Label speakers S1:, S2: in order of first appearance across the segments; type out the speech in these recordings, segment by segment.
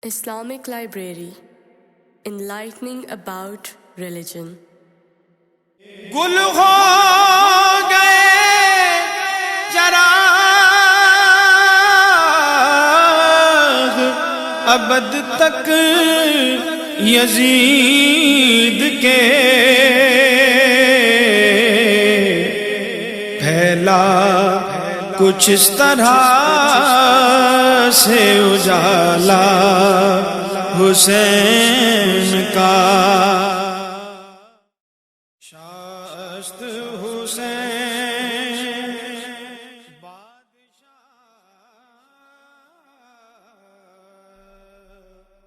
S1: Islamic Library, enlightening about religion.
S2: گل ہو گئے چراغ ابد تک یزید کے، پھیلا کچھ اس طرح سے اجالا حسین کا، شاست حسین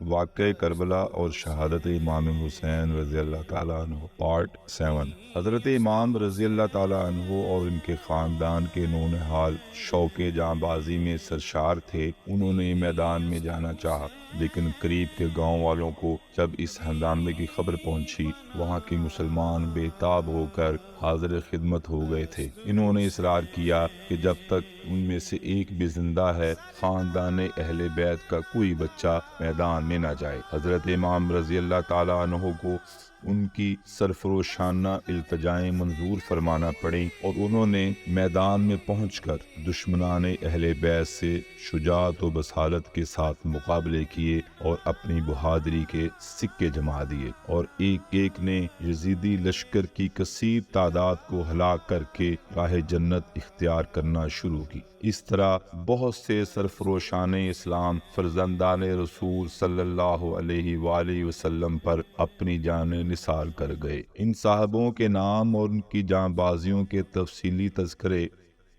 S3: واقعہ کربلا اور شہادت امام حسین رضی اللہ تعالیٰ عنہ پارٹ 7۔ حضرت امام رضی اللہ تعالیٰ عنہ اور ان کے خاندان کے نونہال شوق جاں بازی میں سرشار تھے۔ انہوں نے میدان میں جانا چاہا، لیکن قریب کے گاؤں والوں کو جب اس ہنگامے کی خبر پہنچی، وہاں کے مسلمان بے تاب ہو کر حاضر خدمت ہو گئے تھے۔ انہوں نے اصرار کیا کہ جب تک ان میں سے ایک بھی زندہ ہے، خاندان اہل بیت کا کوئی بچہ میدان میں نہ جائے۔ حضرت امام رضی اللہ تعالیٰ عنہ کو ان کی سرفروشانہ التجائیں منظور فرمانا پڑیں، اور انہوں نے میدان میں پہنچ کر دشمنان اہل بیت سے شجاعت و بصالت کے ساتھ مقابلے کیے اور اپنی بہادری کے سکے جما دیے، اور ایک ایک نے یزیدی لشکر کی کثیر تعداد کو ہلاک کر کے راہ جنت اختیار کرنا شروع کی۔ اس طرح بہت سے سرفروشان اسلام فرزندان رسول صلی اللہ علیہ وآلہ وسلم پر اپنی جانیں نثار کر گئے۔ ان صاحبوں کے نام اور ان کی جاں بازیوں کے تفصیلی تذکرے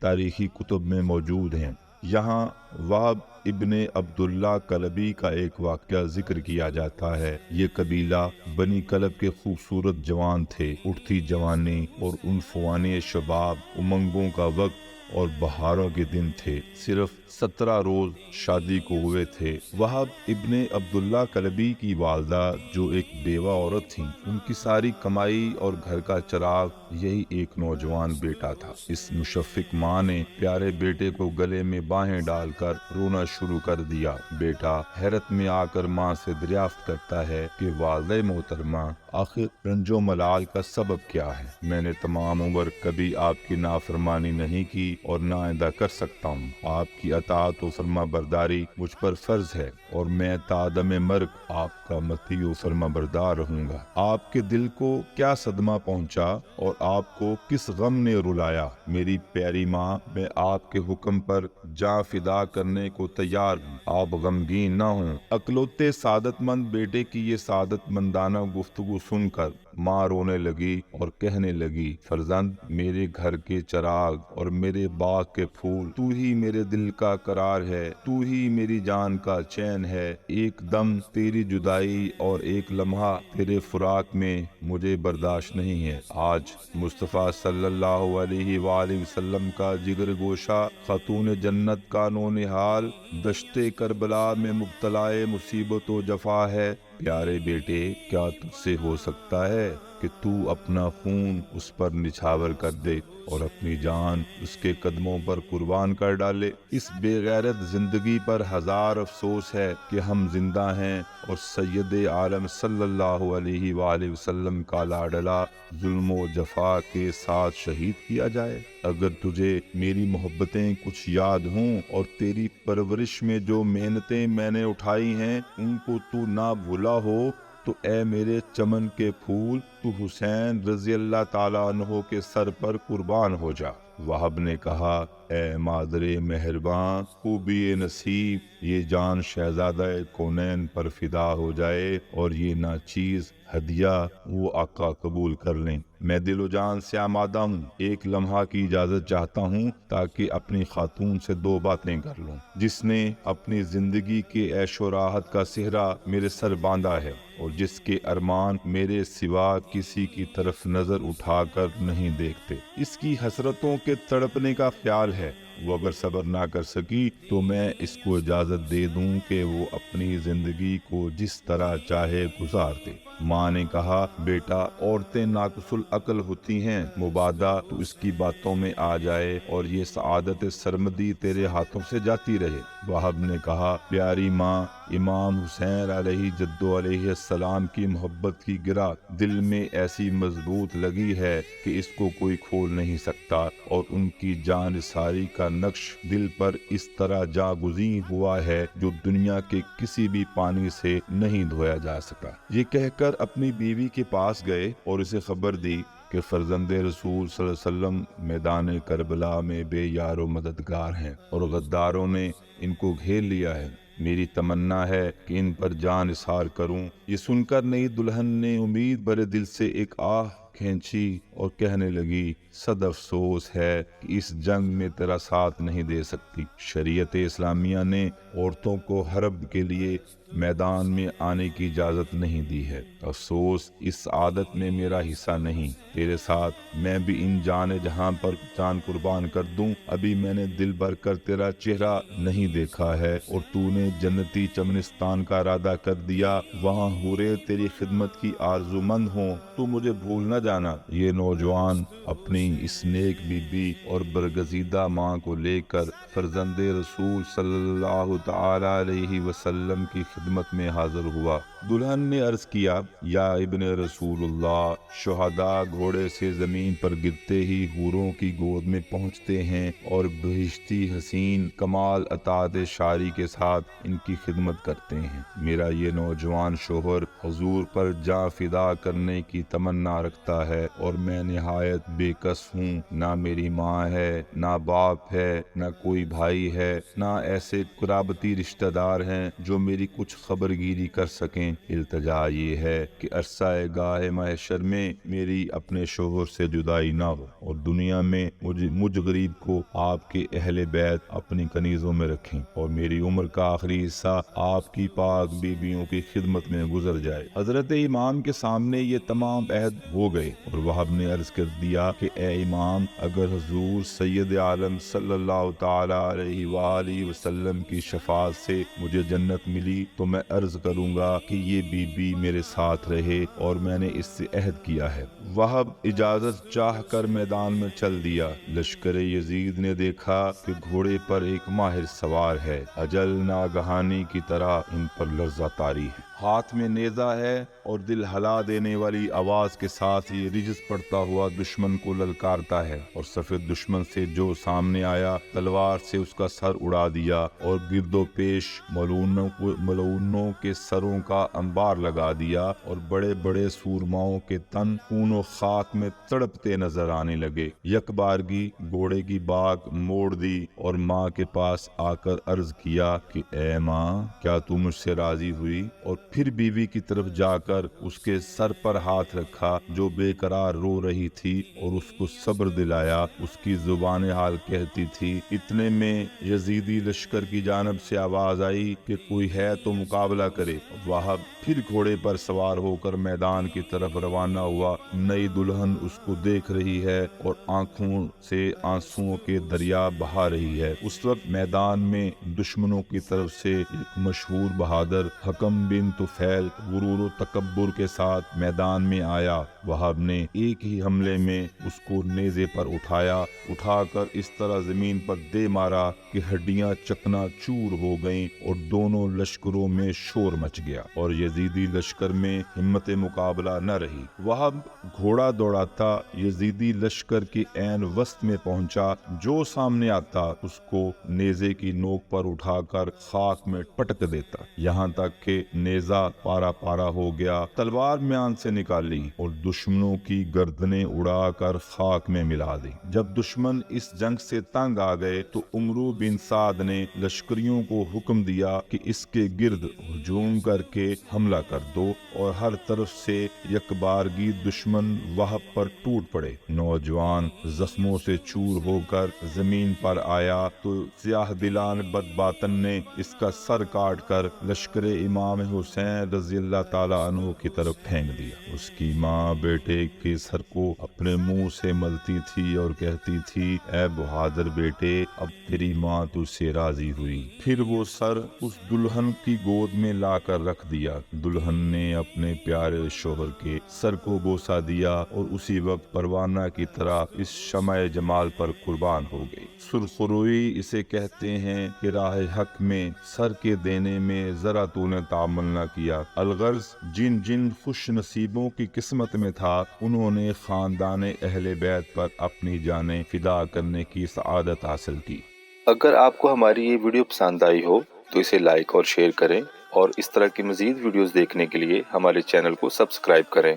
S3: تاریخی کتب میں موجود ہیں۔ یہاں وہب ابن عبداللہ کلبی کا ایک واقعہ ذکر کیا جاتا ہے۔ یہ قبیلہ بنی کلب کے خوبصورت جوان تھے۔ اٹھتی جوانی اور عنفوانی شباب، امنگوں کا وقت اور بہاروں کے دن تھے۔ صرف 17 روز شادی کو ہوئے تھے۔ وہب ابن عبداللہ کلبی کی والدہ جو ایک بیوہ عورت تھیں، ان کی ساری کمائی اور گھر کا چراغ یہی ایک نوجوان بیٹا تھا۔ اس مشفق ماں نے پیارے بیٹے کو گلے میں باہیں ڈال کر رونا شروع کر دیا۔ بیٹا حیرت میں آ کر ماں سے دریافت کرتا ہے کہ والدہ محترمہ، آخر رنج و ملال کا سبب کیا ہے؟ میں نے تمام عمر کبھی آپ کی نافرمانی نہیں کی اور نہ آئندہ کر سکتا ہوں۔ آپ کی اطاعت و فرما برداری مجھ پر فرض ہے، اور میں تا دم مرگ آپ کا مطیع و فرما بردار رہوں گا۔ آپ کے دل کو کیا صدمہ پہنچا اور آپ کو کس غم نے رلایا؟ میری پیاری ماں، میں آپ کے حکم پر جاں فدا کرنے کو تیار ہوں، آپ غمگین نہ ہوں۔ اکلوتے سعادت مند بیٹے کی یہ سعادت مندانہ گفتگو سن کر ماں رونے لگی اور کہنے لگی، فرزند، میرے گھر کے چراغ اور میرے باغ کے پھول، تو ہی میرے دل کا قرار ہے، تو ہی میری جان کا چین ہے۔ ایک دم تیری جدائی اور ایک لمحہ تیرے فراق میں مجھے برداشت نہیں ہے۔ آج مصطفیٰ صلی اللہ علیہ وآلہ وسلم کا جگر گوشہ خاتون جنت کا نونہال دشت کربلا میں مبتلا مصیبت و جفا ہے۔ پیارے بیٹے، کیا تجھ سے ہو سکتا ہے کہ تو اپنا خون اس پر نچھاور کر دے اور اپنی جان اس کے قدموں پر قربان کر ڈالے؟ اس بے غیرت زندگی پر ہزار افسوس ہے کہ ہم زندہ ہیں اور سید عالم صلی اللہ علیہ وآلہ وسلم کا لاڈلا ظلم و جفا کے ساتھ شہید کیا جائے۔ اگر تجھے میری محبتیں کچھ یاد ہوں اور تیری پرورش میں جو محنتیں میں نے اٹھائی ہیں ان کو تو نہ بھولا ہو، تو اے میرے چمن کے پھول، تو حسین رضی اللہ تعالیٰ عنہ کے سر پر قربان ہو جا۔ وہب نے کہا، اے مادر مہرباں، خوبی نصیب، یہ جان شہزادہ کونین پر فدا ہو جائے اور یہ ناچیز ہدیہ وہ آقا قبول کر لیں۔ میں دل و جان سے آمادہ ہوں، ایک لمحہ کی اجازت چاہتا ہوں تاکہ اپنی خاتون سے 2 باتیں کر لوں، جس نے اپنی زندگی کے عیش و راحت کا سہرا میرے سر باندھا ہے اور جس کے ارمان میرے سوا کسی کی طرف نظر اٹھا کر نہیں دیکھتے۔ اس کی حسرتوں کے تڑپنے کا خیال ہے۔ وہ اگر صبر نہ کر سکی تو میں اس کو اجازت دے دوں کہ وہ اپنی زندگی کو جس طرح چاہے گزار دے۔ ماں نے کہا، بیٹا، عورتیں ناقص العقل ہوتی ہیں، مبادا تو اس کی باتوں میں آ جائے اور یہ سعادت سرمدی تیرے ہاتھوں سے جاتی رہے۔ وہب نے کہا پیاری ماں امام حسین علیہ جدو علیہ السلام کی محبت کی گرہ دل میں ایسی مضبوط لگی ہے کہ اس کو کوئی کھول نہیں سکتا، اور ان کی جان ساری کا نقش دل پر اس طرح جا گزین ہوا ہے جو دنیا کے کسی بھی پانی سے نہیں دھویا جا سکا۔ یہ کہہ کر اپنی بیوی کے پاس گئے اور اسے خبر دی کہ فرزند رسول صلی اللہ علیہ وسلم میدان کربلا میں بے یار و مددگار ہیں اور غداروں نے ان کو گھیر لیا ہے۔ میری تمنا ہے کہ ان پر جان نثار کروں۔ یہ سن کر نئی دلہن نے امید بھرے دل سے ایک آہ کھینچی اور کہنے لگی صد افسوس ہے کہ اس جنگ میں تیرا ساتھ نہیں دے سکتی۔ شریعت اسلامیہ نے عورتوں کو حرب کے لیے میدان میں آنے کی اجازت نہیں دی ہے۔ افسوس اس عادت میں میرا حصہ نہیں۔ تیرے ساتھ میں بھی ان جان جہاں پر جان قربان کر دوں۔ ابھی میں نے دل بھر کر تیرا چہرہ نہیں دیکھا ہے اور تو نے جنتی چمنستان کا ارادہ کر دیا، وہاں حوریں تیری خدمت کی آرزو مند ہوں، تو مجھے بھول نہ جانا۔ یہ نوجوان اپنی اس نیک بی بی اور برگزیدہ ماں کو لے کر فرزند رسول صلی اللہ تعالی علیہ وسلم کی خدمت میں حاضر ہوا۔ دلہن نے عرض کیا یا ابن رسول اللہ، شہداء گھوڑے سے زمین پر گرتے ہی حوروں کی گود میں پہنچتے ہیں اور بہشتی حسین کمال اطاعت شاعری کے ساتھ ان کی خدمت کرتے ہیں۔ میرا یہ نوجوان شوہر حضور پر جاں فدا کرنے کی تمنا رکھتا ہے اور میں نہایت بے کس ہوں، نہ میری ماں ہے، نہ باپ ہے، نہ کوئی بھائی ہے، نہ ایسے قرابتی رشتہ دار ہیں جو میری کچھ خبر گیری کر سکیں۔ التجا یہ ہے کہ عرصہ گاہ محشر میں میری اپنے شوہر سے جدائی نہ ہو اور دنیا میں مجھ غریب کو آپ کے اہل بیت اپنی کنیزوں میں رکھیں اور میری عمر کا آخری حصہ آپ کی پاک بیویوں کی خدمت میں گزر جائے۔ حضرت امام کے سامنے یہ تمام عہد ہو گئے اور وہب نے عرض کر دیا کہ اے امام، اگر حضور سید عالم صلی اللہ تعالی علیہ وآلہ وسلم کی شفاعت سے مجھے جنت ملی تو میں عرض کروں گا کہ یہ بی بی میرے ساتھ رہے اور میں نے اس سے عہد کیا ہے۔ وہب اجازت چاہ کر میدان میں چل دیا۔ لشکر یزید نے دیکھا کہ گھوڑے پر ایک ماہر سوار ہے، اجل ناگہانی کی طرح ان پر لرزہ طاری ہے، ہاتھ میں نیزہ ہے اور دل ہلا دینے والی آواز کے ساتھ یہ رجز پڑتا ہوا دشمن کو للکارتا ہے، اور سفید دشمن سے جو سامنے آیا تلوار سے اس کا سر اڑا دیا اور گرد و پیش ملعونوں کے سروں کا انبار لگا دیا اور بڑے بڑے سورماؤں کے تن خون و خاک میں تڑپتے نظر آنے لگے۔ یک بارگی گھوڑے کی باگ موڑ دی اور ماں کے پاس آ کر عرض کیا کہ اے ماں، کیا تو مجھ سے راضی ہوئی؟ اور پھر بیوی کی طرف جا کر اس کے سر پر ہاتھ رکھا جو بے قرار رو رہی تھی اور اس کو صبر دلایا۔ اس کی زبان حال کہتی تھی۔ اتنے میں یزیدی لشکر کی جانب سے آواز آئی کہ کوئی ہے تو مقابلہ کرے۔ وہب پھر گھوڑے پر سوار ہو کر میدان کی طرف روانہ ہوا۔ نئی دلہن اس کو دیکھ رہی ہے اور آنکھوں سے آنسوؤں کے دریا بہا رہی ہے۔ اس وقت میدان میں دشمنوں کی طرف سے ایک مشہور بہادر حکم بن طفیل غرور و تکبر کے ساتھ میدان میں آیا۔ وہب نے ایک ہی حملے میں اس کو نیزے پر اٹھا کر اس طرح زمین پر دے مارا کہ ہڈیاں چکنا چور ہو گئیں اور دونوں لشکروں میں شور مچ گیا اور یزیدی لشکر میں ہمت مقابلہ نہ رہی۔ وہب گھوڑا دوڑاتا یزیدی لشکر کے عین وسط میں پہنچا، جو سامنے آتا اس کو نیزے کی نوک پر اٹھا کر خاک میں پٹک دیتا، یہاں تک کہ نیزہ پارا پارا ہو گیا۔ تلوار میان سے نکالی اور دشمنوں کی گردنیں اڑا کر خاک میں ملا دی۔ جب دشمن اس جنگ سے تنگ آ گئے تو عمرو بن سعد نے لشکریوں کو حکم دیا کہ اس کے گرد ہجوم کر کے حملہ کر دو اور ہر طرف سے یکبارگی دشمن وہب پر ٹوٹ پڑے۔ نوجوان زخموں سے چور ہو کر زمین پر آیا تو سیاہ دلان بدباطن نے اس کا سر کاٹ کر لشکر امام حسین رضی اللہ تعالی عنہ کی طرف پھینک دیا۔ اس کی ماں بیٹے کے سر کو اپنے منہ سے ملتی تھی اور کہتی تھی اے بہادر بیٹے، اب تیری ماں تجھ سے راضی ہوئی۔ پھر وہ سر اس دلہن کی گود میں لا کر رکھ دیا۔ دلہن نے اپنے پیارے شوہر کے سر کو بوسہ دیا اور اسی وقت پروانہ کی طرح اس شمع جمال پر قربان ہو گئی۔ سرخروئی اسے کہتے ہیں کہ راہ حق میں سر کے دینے میں ذرا تو نے تعامل نہ کیا۔ الغرض جن جن خوش نصیبوں کی قسمت میں تھا انہوں نے خاندان اہل بیت پر اپنی جانیں فدا کرنے کی سعادت حاصل کی۔
S4: اگر آپ کو ہماری یہ ویڈیو پسند آئی ہو تو اسے لائک اور شیئر کریں، اور اس طرح کی مزید ویڈیوز دیکھنے کے لیے ہمارے چینل کو سبسکرائب کریں۔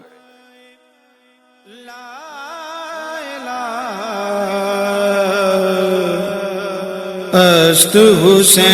S2: لا الہ است حسین